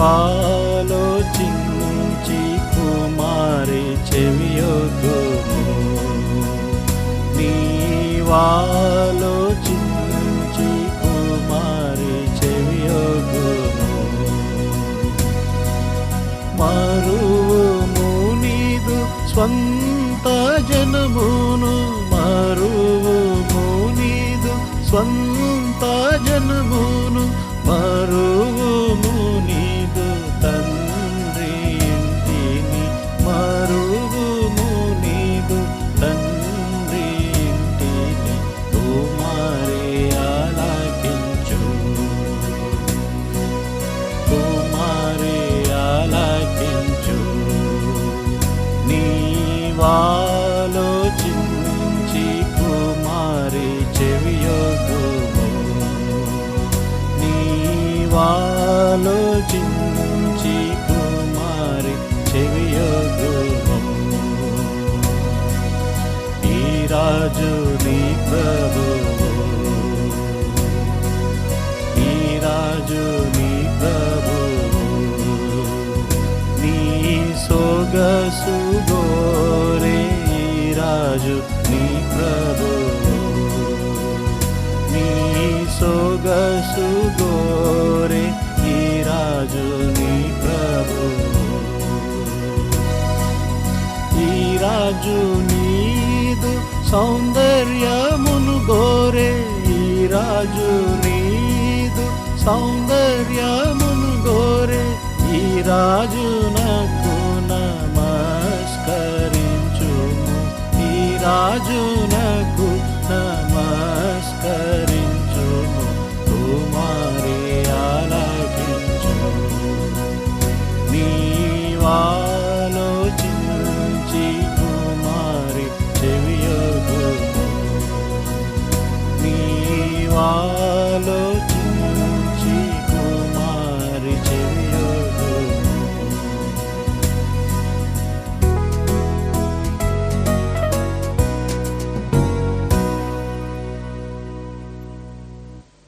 నీవాలోచించి కుమారి చెవియొగ్గుము, నీవాలోచించి కుమారి చెవియొగ్గుము. మరువుము నీదు స్వంత జనమును, మరువుము నీదు స్వంత జనమును, మరువుము నీదు తండ్రి ఇంటిని, మరువుము నీదు తండ్రి ఇంటిని. కుమారి ఆలకించు, కుమారి ఆలకించు, నీవాలోచించి కుమారి చెవియొగ్గుము, నీవాలోచించి కుమారి చెవియొగ్గుము. ఈ రాజు నీ ప్రభువు, ఈ రాజు నీ ప్రభువు, నీ సొగసు గోరే ఈ రాజు నీ ప్రభువు, నీ సొగసు గోరే ఈ రాజు నీ ప్రభువు. ఈ రాజు నీదు సౌందర్యమును గోరే, ఈ రాజు నీదు సౌందర్యమును గోరే, ఈ రాజు నాకు నమస్కరించుము, ఈ రాజు నాకు నమస్కరించుము. కుమారి ఆలకించు, నీవా